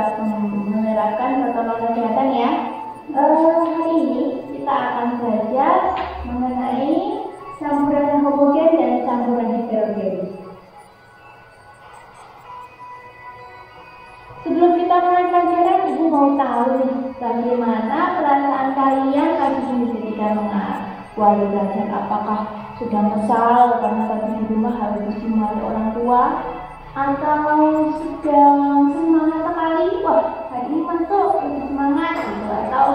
tetap menerapkan protokol kesehatan ya. Hari ini kita akan belajar mengenai campuran homogen dan campuran heterogen. Sebelum kita mulai pelajaran, Ibu mau tahu nih, bagaimana perasaan kalian tadi ketika mengawali belajar? Apakah sudah kesal karena tadi di rumah harus dimarahi orang tua? Atau sedang semangat sekali, wah hari ini masuk lebih semangat gitu, atau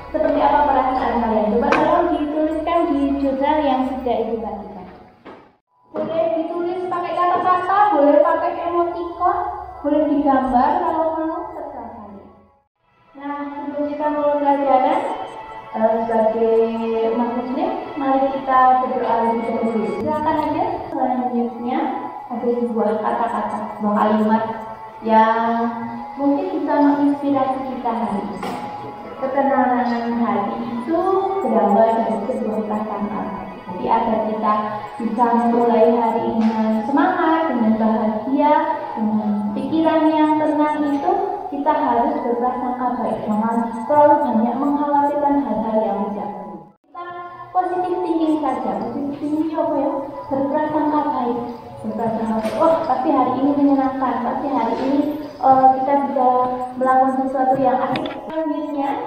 seperti apa perasaan kalian? Coba tolong dituliskan di jurnal yang sudah Ibu bagikan. Boleh ditulis pakai kata-kata, boleh pakai emoticon, boleh digambar kalau mau, terserah kalian. Nah, sebelum kita mulai pelajaran, sebagai umat muslim, mari kita berdoa lebih dahulu. Silakan aja selanjutnya. Ada sebuah kata-kata, sebuah kalimat yang mungkin bisa menginspirasi kita hari ini. Ketenangan hati itu berawal dari sebuah prasangka. Jadi agar kita bisa memulai hari ini dengan semangat, dengan bahagia, dengan pikiran yang tenang itu, kita harus berprasangka baik. Jangan terlalu banyak mengkhawatirkan hal-hal yang tidak perlu. Kita positif thinking saja. Positif thinking apa ya? Berprasangka baik. Oh, pasti hari ini menyenangkan, pasti hari ini kita bisa melakukan sesuatu yang asik. Selanjutnya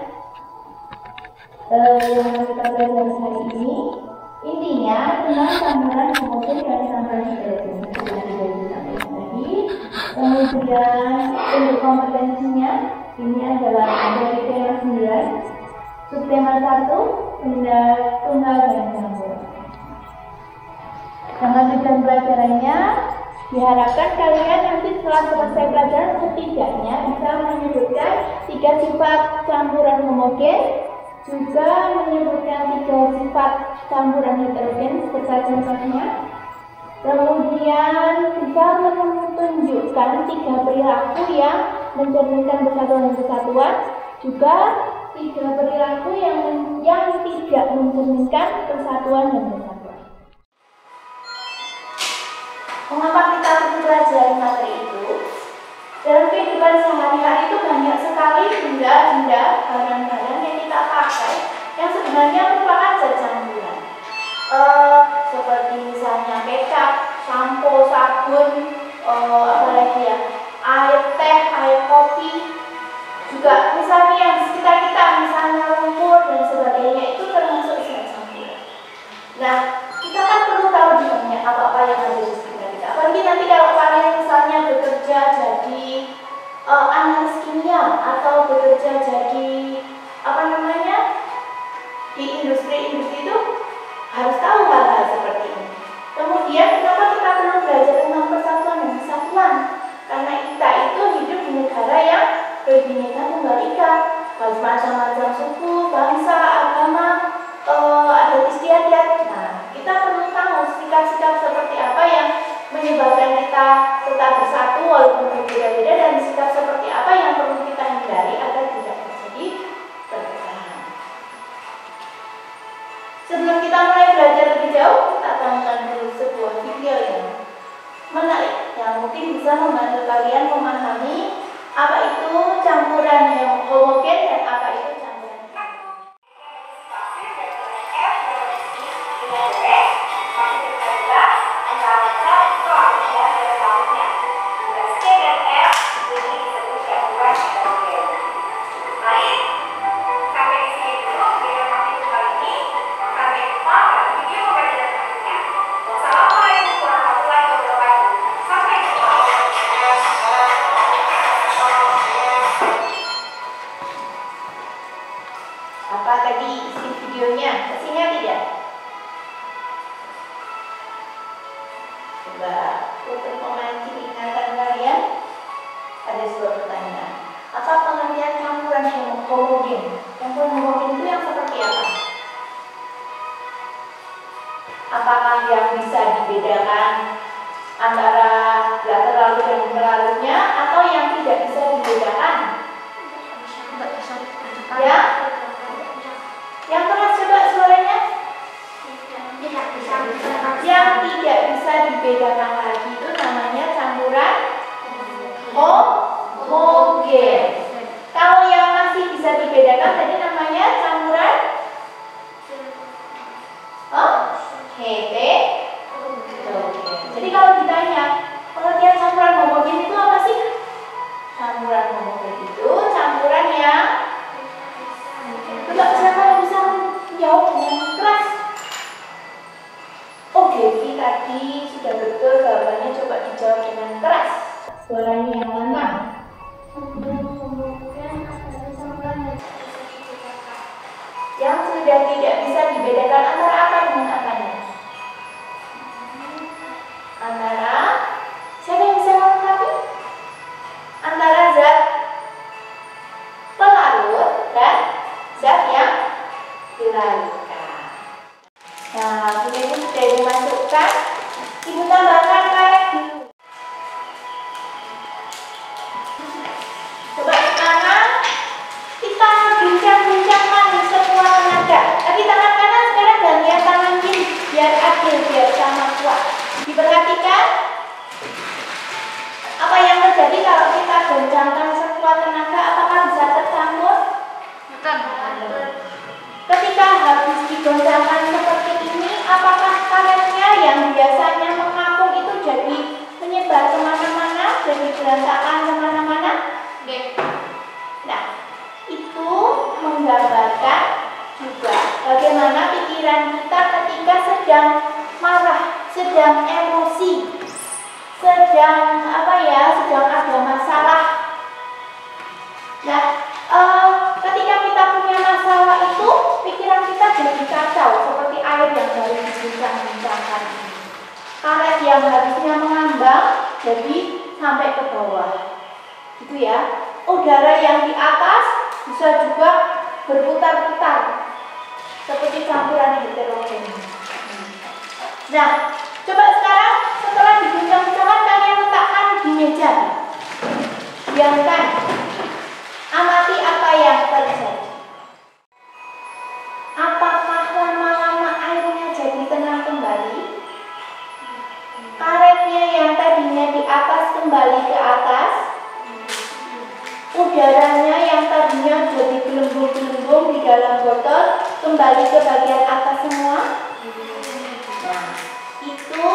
yang kita belajar hari ini intinya tentang campuran homogen dan campuran heterogen. Kemudian untuk kompetensinya ini adalah dari tema 9, subtema 1, benda tunggal dan campur. Dengan tujuan pelajarannya, diharapkan kalian nanti setelah selesai pelajaran setidaknya bisa menyebutkan 3 sifat campuran homogen, juga menyebutkan 3 sifat campuran heterogen serta contohnya. Kemudian bisa menunjukkan 3 perilaku yang mencerminkan persatuan dan kesatuan, juga 3 perilaku yang tidak mencerminkan persatuan dan kesatuan. Mengapa kita perlu pelajari materi itu? Dalam kehidupan sehari-hari itu banyak sekali benda-benda, barang-barang yang kita pakai yang sebenarnya merupakan zat campuran. Seperti misalnya kecap, sampo, sabun, apalagi ya, air teh, air kopi, juga misalnya yang di sekitar kita, misalnya lumpur dan sebagainya, itu termasuk zat campuran. Nah, kita kan perlu tahu juga apa-apa yang ada di sekitar. Apalagi nanti kalau kalian misalnya bekerja jadi analis kimia atau bekerja jadi di industri-industri itu harus tahu hal-hal seperti ini. Kemudian kenapa kita perlu belajar tentang persatuan dan kesatuan? Karena kita itu hidup di negara yang berbineka tunggal ika, macam-macam suku, bangsa, agama, adat istiadat. Nah, kita perlu tahu sikap-sikap seperti apa yang menyebabkan kita tetap bersatu walaupun berbeda-beda, dan sikap seperti apa yang perlu kita hindari agar tidak terjadi perpecahan. Sebelum kita mulai belajar lebih jauh, kita tonton dulu sebuah video yang menarik yang mungkin bisa membantu kalian memahami apa itu campuran yang homogen dan apa itu campuran heterogen. Apa tadi isi videonya? Kesini tidak? Coba untuk memancing ingatan kalian, ada sebuah pertanyaan. Apa pengertian campuran homogen? Campuran homogen itu yang seperti apa? Apakah yang bisa dibedakan antara lateral dan interlarutnya, atau yang tidak bisa dibedakan? Ya? Yang keras coba suaranya. Yang tidak bisa dibedakan lagi itu namanya campuran homogen. tadi namanya campuran heterogen. Jadi kalau ditanya pengertian campuran homogen itu apa sih? Campuran homogen itu campuran yang enggak, siapa yang bisa jawab dengan keras? Oh, Devi tadi sudah betul jawabannya, coba dijawab dengan keras. Suaranya yang mana? Yang sudah tidak bisa dibedakan antara apa dengan apanya? Antara, siapa yang bisa melengkapi? Antara zat pelarut dan zat yang dilarutkan. Nah, ini sudah dimasukkan. Ibu tambahkan karet dulu. Coba sekarang kita bincang-bincangkan semua tenaga. Tapi tangan kanan sekarang gantian tangan kiri biar adil, biar sama kuat. Diperhatikan apa yang terjadi kalau kita goncangkan sekuat tenaga, apakah bisa tercampur? Ketika habis digoncangkan seperti ini, apakah karetnya yang biasanya mengapung itu jadi menyebar kemana-mana, jadi berantakan kemana-mana? Nah, itu menggambarkan juga bagaimana pikiran kita ketika sedang marah, sedang emosi, sedang sedang ada masalah. Nah, ketika kita punya masalah itu, pikiran kita jadi kacau seperti air yang baru dibincang-bincangkan ini. Karet yang harusnya mengambang jadi sampai ke bawah, gitu ya. Udara yang di atas bisa juga berputar-putar seperti campuran heterogen. Nah, coba sekarang setelah dibincang-bincangkan kalian letakkan di meja. Biarkan, amati apa yang terjadi. Apakah lama-lama airnya jadi tenang kembali? Karetnya yang tadinya di atas kembali ke atas. Udaranya yang tadinya jadi gelembung-gelembung di dalam botol kembali ke bagian atas semua. Nah, itu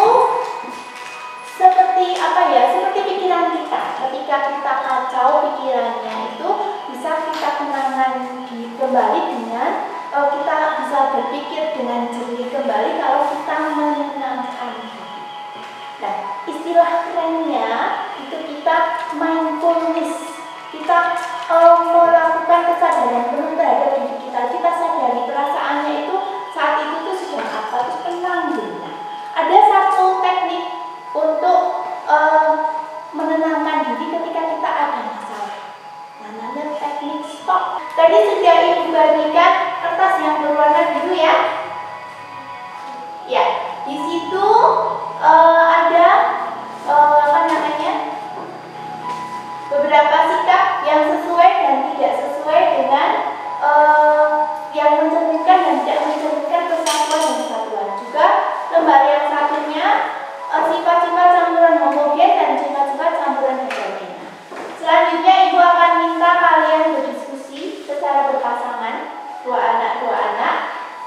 seperti seperti pikiran kita. Ketika kita kacau pikirannya itu bisa kita tenangkan kembali dengan kita bisa berpikir dengan jernih kembali kalau kita menenangkan diri. Nah, istilah kerennya itu kita mindfulness. Kita melakukan kesadaran penuh terhadap diri kita. Kita sadari perasaannya itu saat itu tuh sedang apa, terus tenang dulu. Ada satu teknik untuk menenangkan diri ketika kita ada masalah. Namanya teknik stop. Tadi sudah Ibu bagikan kertas yang berwarna biru ya. Ya, di situ ada beberapa sikap yang sesuai dan tidak sesuai dengan yang mencerminkan dan tidak mencerminkan persatuan dan kesatuan. Juga lembar yang satunya sifat-sifat campuran homogen dan sifat-sifat campuran heterogen. Selanjutnya Ibu akan minta kalian berdiskusi secara berpasangan, dua anak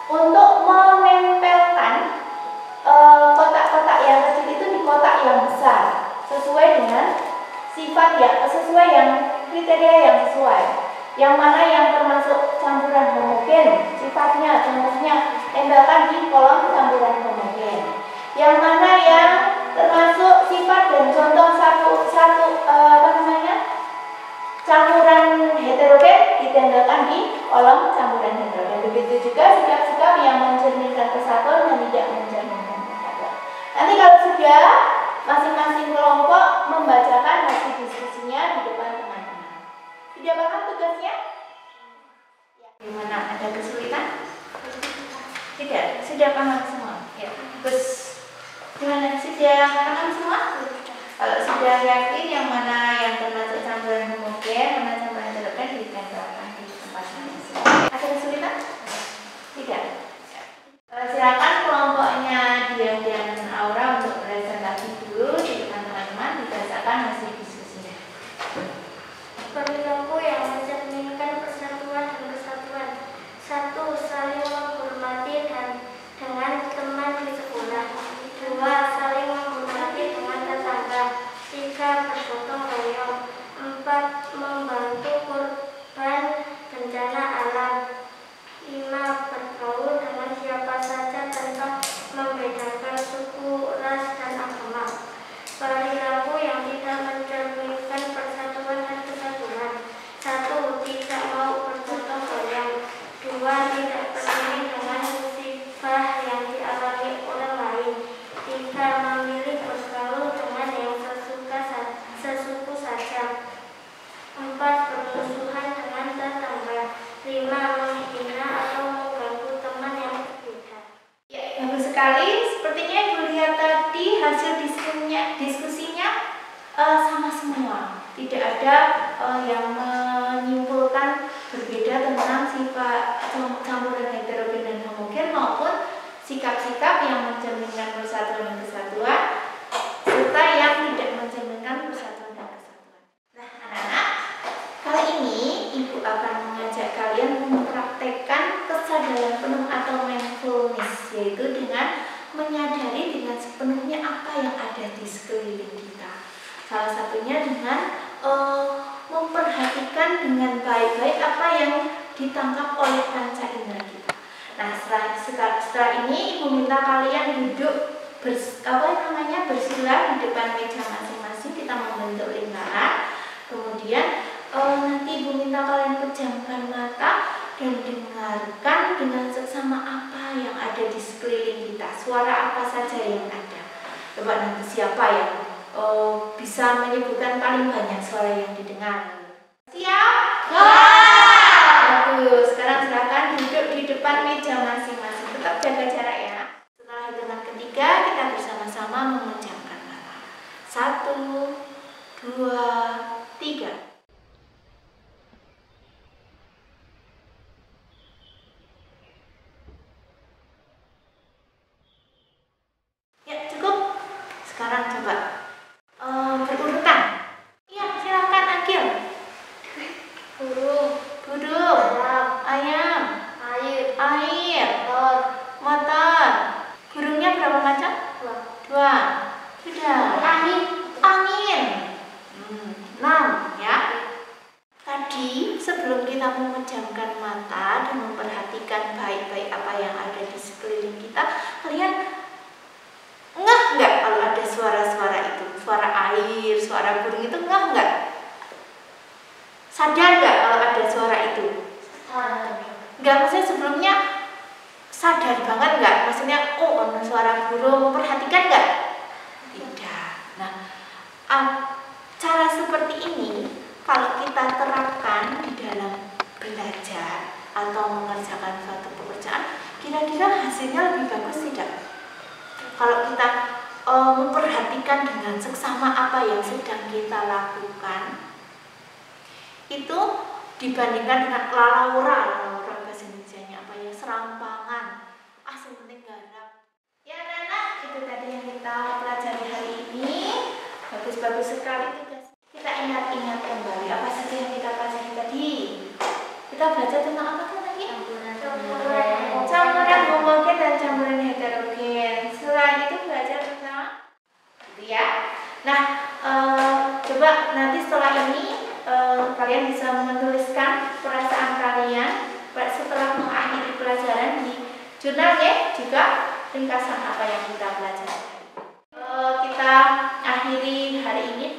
untuk menempelkan kotak-kotak yang kecil itu di kotak yang besar sesuai dengan sifat sesuai yang kriteria yang sesuai. Yang mana yang termasuk campuran homogen, sifatnya contohnya tempelkan di kolom campuran homogen. Yang mana yang termasuk sifat dan contoh campuran heterogen ditempelkan di kolom campuran heterogen. Begitu juga sikap-sikap yang mencerminkan kesatuan dan tidak mencerminkan kesatuan. Nanti kalau sudah masing-masing kelompok membacakan hasil diskusinya di depan teman-teman. Sudah paham tugasnya? Gimana? Ada kesulitan? Tidak? Sudah paham semua? Ya. Terus gimana? Sudah paham semua? Kalau sudah yakin yang mana yang termasuk campuran homogen, mana campuran heterogen ditempelkan di tempat masing-masing. Ada kesulitan? Tidak? Silakan kelompoknya Dian dan Aura untuk presentasi dulu di depan teman-teman, dibacakan hasil diskusinya. Perilaku yang mencerminkan persatuan dan kesatuan ada yang menyimpulkan berbeda tentang sifat campuran heterogen dan homogen maupun sikap-sikap yang mencerminkan persatuan dan kesatuan serta yang tidak mencerminkan persatuan dan kesatuan. Nah, anak-anak, kali ini Ibu akan mengajak kalian mempraktekkan kesadaran penuh atau mindfulness, yaitu dengan menyadari dengan sepenuhnya apa yang ada di sekeliling kita. Salah satunya dengan memperhatikan dengan baik-baik apa yang ditangkap oleh panca indera kita. Nah, setelah ini Ibu minta kalian duduk bersila di depan meja masing-masing. Kita membentuk lingkaran. Kemudian nanti Ibu minta kalian pejamkan mata dan dengarkan dengan seksama apa yang ada di sekeliling kita. Suara apa saja yang ada. Coba nanti siapa yang bisa menyebutkan paling banyak suara yang didengar. Siap? Bagus. Sekarang silakan duduk di depan meja masing-masing. Tetap jaga jarak ya. Setelah hitungan ketiga, kita bersama-sama memejamkan mata. 1, 2, 3. Ya, cukup. Sekarang coba berurutan. Iya, silakan Akil. Burung, ayam, air, motor. Burungnya berapa macam? 2. Sudah. Angin. 6 ya. Tadi sebelum kita memejamkan mata dan memperhatikan baik-baik apa yang ada di sekeliling kita, kalian ngeh nggak kalau ada suara-suara itu? Suara air, suara burung itu ngeh nggak? Sadar nggak kalau ada suara itu? Nggak, maksudnya sebelumnya sadar banget nggak? Maksudnya, oh ada suara burung, memperhatikan nggak? Tidak. Nah, cara seperti ini kalau kita terapkan di dalam belajar atau mengerjakan suatu pekerjaan, kira-kira hasilnya lebih bagus tidak? Kalau kita memperhatikan dengan seksama apa yang sedang kita lakukan, itu dibandingkan dengan lalauran bahasa Indonesianya apa ya, serampangan, yang penting garap. Ya anak-anak, itu tadi yang kita pelajari hari ini. Bagus-bagus sekali tugas. Kita ingat-ingat kembali apa saja yang kita pelajari tadi. Kita belajar tentang apa kan tadi? Campuran homogen dan campuran heterogen. Selain itu belajar tentang gitu ya. Nah, coba nanti setelah ini kalian bisa menuliskan perasaan kalian setelah mengakhiri pelajaran di jurnal ya, juga ringkasan apa yang kita pelajari. Kita akhiri hari ini